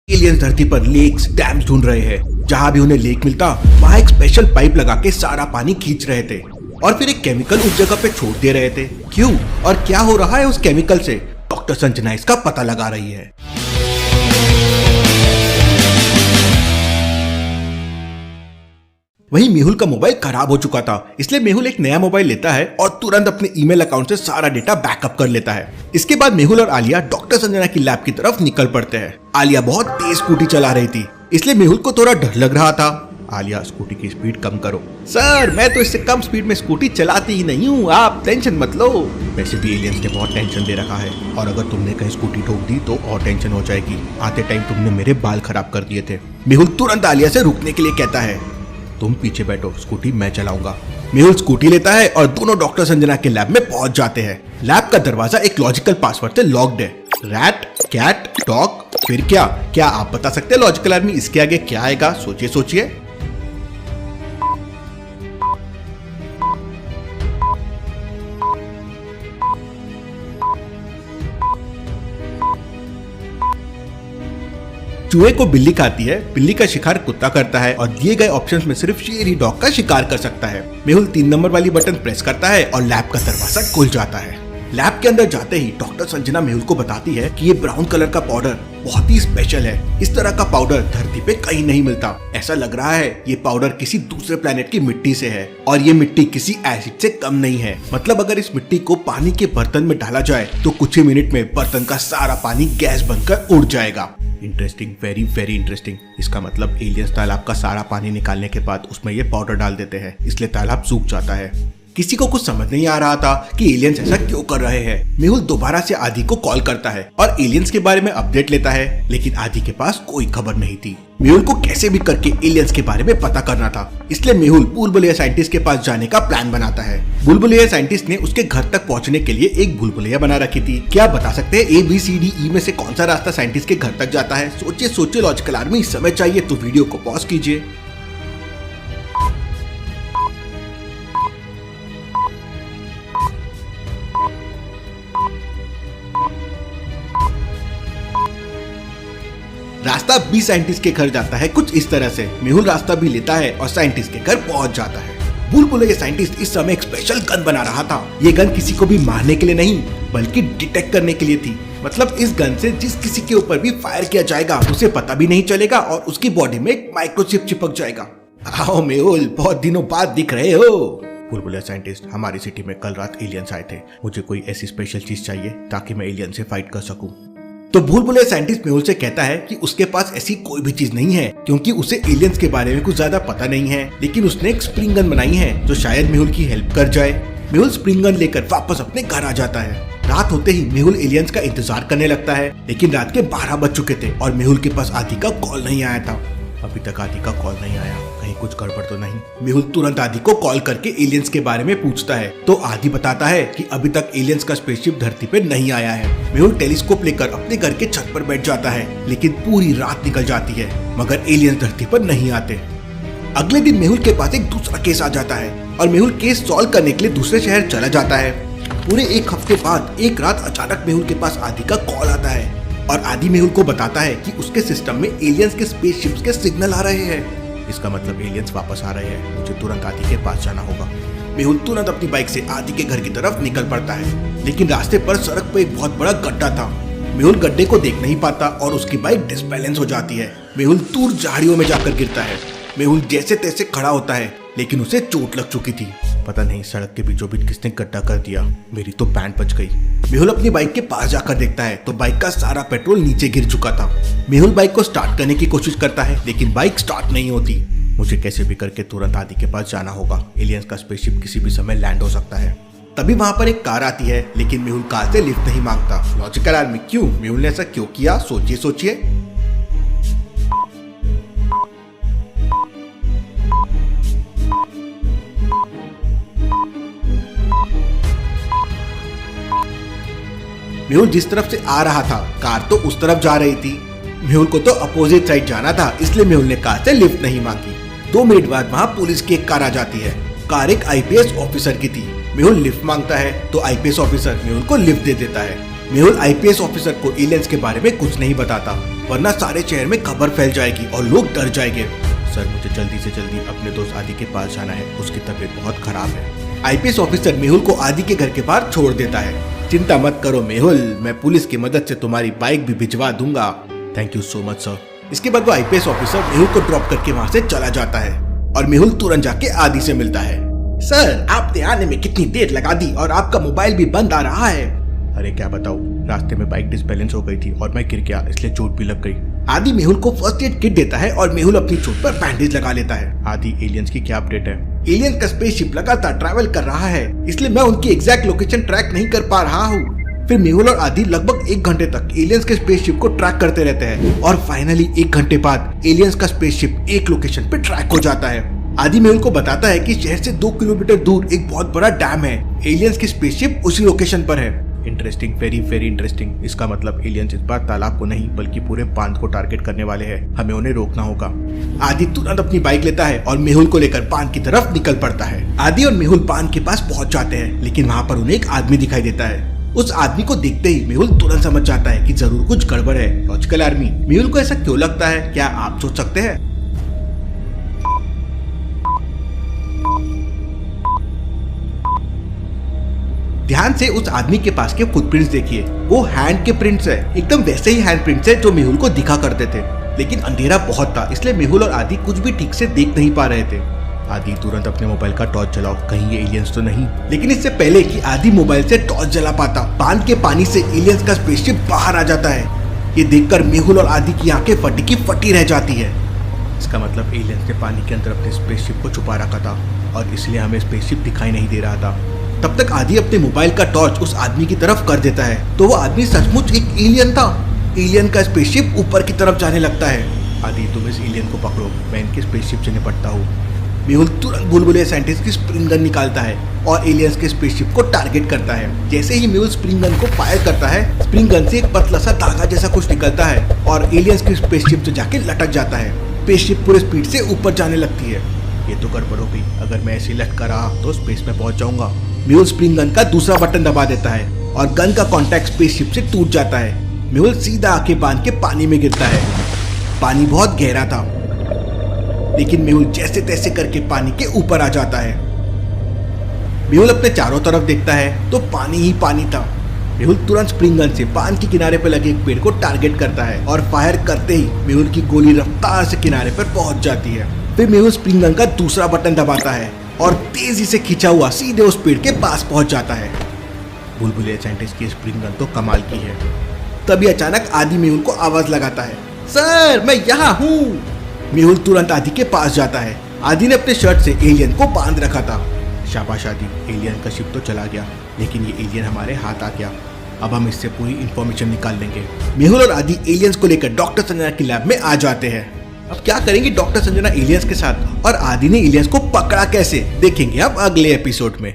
Aliens धरती पर lakes dams ढूंढ रहे हैं। जहाँ भी उन्हें लेक मिलता वहाँ एक स्पेशल पाइप लगा के सारा पानी खींच रहे थे और फिर एक केमिकल उस जगह पे छोड़ दे रहे थे। क्यों और क्या हो रहा है उस केमिकल से, डॉक्टर संजना इसका पता लगा रही है। वहीं मेहुल का मोबाइल खराब हो चुका था, इसलिए मेहुल एक नया मोबाइल लेता है और तुरंत अपने ईमेल अकाउंट से सारा डेटा बैकअप कर लेता है। इसके बाद मेहुल और आलिया डॉक्टर संजना की लैब की तरफ निकल पड़ते हैं। आलिया बहुत तेज स्कूटी चला रही थी, इसलिए मेहुल को थोड़ा डर लग रहा था। आलिया, स्कूटी की स्पीड कम करो। सर, मैं तो इससे कम स्पीड में स्कूटी चलाती ही नहीं हूँ, आप टेंशन मत लो। वैसे भी एलियंस ने बहुत टेंशन दे रखा है और अगर तुमने कहीं स्कूटी ठोक दी तो और टेंशन हो जाएगी। आते टाइम तुमने मेरे बाल खराब कर दिए थे। मेहुल तुरंत आलिया से रुकने के लिए कहता है, तुम पीछे बैठो, स्कूटी मैं चलाऊंगा। मेहुल स्कूटी लेता है और दोनों डॉक्टर संजना के लैब में पहुंच जाते हैं। लैब का दरवाजा एक लॉजिकल पासवर्ड से लॉक्ड है। रैट, कैट, डॉग, फिर क्या आप बता सकते हैं लॉजिकल आर्मी इसके आगे क्या आएगा? सोचिए सोचिए। चूहे को बिल्ली खाती है, बिल्ली का शिकार कुत्ता करता है और दिए गए ऑप्शंस में सिर्फ शेर ही डॉग का शिकार कर सकता है। मेहुल 3 नंबर वाली बटन प्रेस करता है और लैब का दरवाजा खुल जाता है। लैब के अंदर जाते ही डॉक्टर संजना मेहुल को बताती है कि ये ब्राउन कलर का पाउडर बहुत ही स्पेशल है। इस तरह का पाउडर धरती पे कहीं नहीं मिलता। ऐसा लग रहा है ये पाउडर किसी दूसरे प्लेनेट की मिट्टी से है और ये मिट्टी किसी एसिड से कम नहीं है। मतलब अगर इस मिट्टी को पानी के बर्तन में डाला जाए तो कुछ ही मिनट में बर्तन का सारा पानी गैस बनकर उड़ जाएगा। Interesting, very very interesting. इसका मतलब एलियंस तालाब का सारा पानी निकालने के बाद उसमें ये पाउडर डाल देते हैं, इसलिए तालाब सूख जाता है। किसी को कुछ समझ नहीं आ रहा था कि एलियंस ऐसा क्यों कर रहे हैं। मेहुल दोबारा से आदि को कॉल करता है और एलियंस के बारे में अपडेट लेता है, लेकिन आदि के पास कोई खबर नहीं थी। मेहुल को कैसे भी करके एलियंस के बारे में पता करना था, इसलिए मेहुल बुलबुलैया साइंटिस्ट के पास जाने का प्लान बनाता है। बुलबुलैया साइंटिस्ट ने उसके घर तक पहुंचने के लिए एक बुलबुलैया बना रखी थी। क्या आप बता सकते हैं ABCDE में से कौन सा रास्ता साइंटिस्ट के घर तक जाता है? सोचिए सोचिए लॉजिकल आर्मी, समय चाहिए तो वीडियो को पॉज कीजिए। रास्ता भी साइंटिस्ट के घर जाता है कुछ इस तरह से। मेहुल रास्ता भी लेता है और साइंटिस्ट के घर पहुंच जाता है। बुलबुलैया साइंटिस्ट इस समय एक स्पेशल गन बना रहा था। ये गन किसी को भी मारने के लिए नहीं बल्कि डिटेक्ट करने के लिए थी। मतलब इस गन से जिस किसी के ऊपर भी फायर किया जाएगा उसे पता भी नहीं चलेगा और उसकी बॉडी में एक माइक्रोचिप चिपक जाएगा। आओ मेहुल, बहुत दिनों बाद दिख रहे हो। बुलबुलैया साइंटिस्ट, हमारी सिटी में कल रात एलियंस आए थे, मुझे कोई ऐसी स्पेशल चीज चाहिए ताकि मैं एलियन से फाइट कर सकूं। तो बुलबुलैया साइंटिस्ट मेहुल से कहता है कि उसके पास ऐसी कोई भी चीज नहीं है क्योंकि उसे एलियंस के बारे में कुछ ज्यादा पता नहीं है, लेकिन उसने एक स्प्रिंग गन बनाई है जो शायद मेहुल की हेल्प कर जाए। मेहुल स्प्रिंग गन लेकर वापस अपने घर आ जाता है। रात होते ही मेहुल एलियंस का इंतजार करने लगता है, लेकिन रात के 12 बज चुके थे और मेहुल के पास आदि का कॉल नहीं आया था। अभी तक आदि का कॉल नहीं आया, कहीं कुछ गड़बड़ तो नहीं। मेहुल तुरंत आदि को कॉल करके एलियंस के बारे में पूछता है तो आदि बताता है कि अभी तक एलियंस का स्पेसशिप धरती पे नहीं आया है। मेहुल टेलीस्कोप लेकर अपने घर के छत पर बैठ जाता है, लेकिन पूरी रात निकल जाती है मगर एलियंस धरती पर नहीं आते। अगले दिन मेहुल के पास एक दूसरा केस आ जाता है और मेहुल केस सॉल्व करने के लिए दूसरे शहर चला जाता है। पूरे 1 हफ्ते बाद एक रात अचानक मेहुल के पास आदि का कॉल आता है और आदि मेहुल को बताता है कि उसके सिस्टम में एलियंस के स्पेसशिप्स के सिग्नल आ रहे हैं। इसका मतलब एलियंस वापस आ रहे हैं, मुझे तुरंत आदि के पास जाना होगा। मेहुल तुरंत अपनी बाइक से आदि के घर की तरफ निकल पड़ता है, लेकिन रास्ते पर सड़क पर एक बहुत बड़ा गड्ढा था। मेहुल गड्ढे को देख नहीं पाता और उसकी बाइक डिसबैलेंस हो जाती है। मेहुल दूर झाड़ियों में जाकर गिरता है। मेहुल जैसे तैसे खड़ा होता है, लेकिन उसे चोट लग चुकी थी। पता नहीं सड़क के बीचों बीच किसने गड्ढा कर दिया, मेरी तो पैंट बच गई। मेहुल अपनी बाइक के पास जाकर देखता है तो बाइक का सारा पेट्रोल नीचे गिर चुका था। मेहुल बाइक को स्टार्ट करने की कोशिश करता है, लेकिन बाइक स्टार्ट नहीं होती। मुझे कैसे भी करके तुरंत आदि के पास जाना होगा, एलियंस का स्पेसशिप किसी भी समय लैंड हो सकता है। तभी वहाँ पर एक कार आती है, लेकिन मेहुल कार से लिफ्ट नहीं मांगता। लॉजिकल आर्मी, क्यों? मेहुल ने ऐसा क्यों किया? सोचिए सोचिए। मेहुल जिस तरफ से आ रहा था कार तो उस तरफ जा रही थी। मेहुल को तो अपोजिट साइड जाना था, इसलिए मेहुल ने कार से लिफ्ट नहीं मांगी। 2 मिनट बाद वहाँ पुलिस की एक कार आ जाती है। कार एक IPS ऑफिसर की थी। मेहुल लिफ्ट मांगता है तो IPS ऑफिसर मेहुल को लिफ्ट दे देता है। मेहुल IPS ऑफिसर को एलियंस के बारे में कुछ नहीं बताता। वरना सारे शहर में खबर फैल जाएगी और लोग डर जाएंगे। सर मुझे जल्दी से जल्दी अपने दोस्त आदि के पास जाना है, उसकी तबीयत बहुत खराब है। आईपीएस ऑफिसर मेहुल को आदि के घर के बाहर छोड़ देता है। चिंता मत करो मेहुल, मैं पुलिस की मदद से तुम्हारी बाइक भी भिजवा दूंगा। Thank you so much sir. इसके बाद वो आईपीएस ऑफिसर मेहुल को ड्रॉप करके वहाँ से चला जाता है और मेहुल तुरंत जाके आदि से मिलता है। सर आपने आने में कितनी देर लगा दी और आपका मोबाइल भी बंद आ रहा है। अरे क्या बताऊं, रास्ते में बाइक डिसबैलेंस हो गई थी और मैं गिर गया, इसलिए चोट भी लग गई। आदि मेहुल को फर्स्ट एड किट देता है और मेहुल अपनी चोट पर बैंडेज लगा लेता है। आदि एलियंस की क्या अपडेट है? एलियंस का स्पेसशिप लगातार ट्रैवल कर रहा है, इसलिए मैं उनकी एग्जैक्ट लोकेशन ट्रैक नहीं कर पा रहा हूँ। फिर मेहुल और आदि लगभग 1 घंटे तक एलियंस के स्पेसशिप को ट्रैक करते रहते हैं और फाइनली 1 घंटे बाद एलियंस का स्पेसशिप एक लोकेशन पे ट्रैक हो जाता है। आदि मेहुल को बताता है कि शहर से 2 किलोमीटर दूर एक बहुत बड़ा डैम है। एलियंस की स्पेसशिप उसी लोकेशन पर है। Interesting, very very interesting. इसका मतलब एलियंस इस बार तालाब को नहीं बल्कि पूरे बांध को टारगेट करने वाले हैं। हमें उन्हें रोकना होगा। आदि तुरंत अपनी बाइक लेता है और मेहुल को लेकर बांध की तरफ निकल पड़ता है। आदि और मेहुल बांध के पास पहुंच जाते हैं, लेकिन वहाँ पर उन्हें एक आदमी दिखाई देता है। उस आदमी को देखते ही मेहुल तुरंत समझ जाता है कि जरूर कुछ गड़बड़ है। Logical army. मेहुल को ऐसा क्यों लगता है, क्या आप सोच सकते हैं? ध्यान से उस आदमी के पास के फुटप्रिंट्स देखिए। वो हैंड के प्रिंट्स है, एकदम वैसे ही हैंड प्रिंट्स है जो मेहुल को दिखा करते थे। लेकिन अंधेरा बहुत था, इसलिए मेहुल और आदि कुछ भी ठीक से देख नहीं पा रहे थे। आदि तुरंत अपने मोबाइल का टॉर्च जलाओ, कहीं ये एलियंस तो नहीं। लेकिन इससे पहले कि आदि मोबाइल से टॉर्च जला पाता, बांध के पानी से एलियंस का स्पेसशिप बाहर आ जाता है। ये देखकर मेहुल और आदि की आंखें फटी की फटी रह जाती है। इसका मतलब एलियंस ने पानी के अंदर अपने स्पेसशिप को छुपा रखा था और इसलिए हमें स्पेसशिप दिखाई नहीं दे रहा था। तब तक आदि अपने मोबाइल का टॉर्च उस आदमी की तरफ कर देता है, तो वो आदमी सचमुच एक एलियन था। एलियन का स्पेसशिप ऊपर की तरफ जाने लगता है। आदि तुम इस एलियन को पकड़ो, मैं इनके स्पेसशिप से निपटता हूँ। मेहुल तुरंत बुलबुले साइंटिस्ट की स्प्रिंग गन निकालता है और एलियंस के स्पेसशिप को टारगेट करता है। जैसे ही मेहुल स्प्रिंग गन को फायर करता है, स्प्रिंग गन से एक पतला सा धागा जैसा कुछ निकलता है और एलियंस की स्पेसशिप से जाके लटक जाता है। स्पेसशिप पूरे स्पीड से ऊपर जाने लगती है। ये तो गड़बड़ हो गई, अगर मैं ऐसे लटका रहा तो स्पेस में पहुंच जाऊंगा। मेहुल स्प्रिंग गन का दूसरा बटन दबा देता है और गन का कांटेक्ट स्पेसशिप से टूट जाता है। मेहुल सीधा आंखें बांध के पानी में गिरता है। पानी बहुत गहरा था, लेकिन मेहुल जैसे तैसे करके पानी के ऊपर आ जाता है। मेहुल अपने चारों तरफ देखता है तो पानी ही पानी था। मेहुल तुरंत स्प्रिंग गन से बांध के किनारे पर लगे एक पेड़ को टारगेट करता है और फायर करते ही मेहुल की गोली रफ्तार से किनारे पर पहुंच जाती है। फिर मेहुल स्प्रिंग गन का दूसरा बटन दबाता है और तेजी से खिंचा हुआ सीधे उस पेड़ के पास पहुंच जाता है। बुलबुले साइंटिस्ट की स्प्रिंग गन तो कमाल की है। तभी अचानक आदि मेहुल को आवाज लगाता है, सर मैं यहाँ हूँ। मेहुल तुरंत आदि के पास जाता है। आदि ने अपने शर्ट से एलियन को बांध रखा था। शाबाश आदि, एलियन का शिप तो चला गया, लेकिन ये एलियन हमारे हाथ आ गया। अब हम इससे पूरी इंफॉर्मेशन निकाल लेंगे। मेहुल और आदि एलियंस को लेकर डॉक्टर संजना की लैब में आ जाते हैं। अब क्या करेंगे डॉक्टर संजना एलियंस के साथ और आदि ने एलियंस को पकड़ा कैसे, देखेंगे अब अगले एपिसोड में।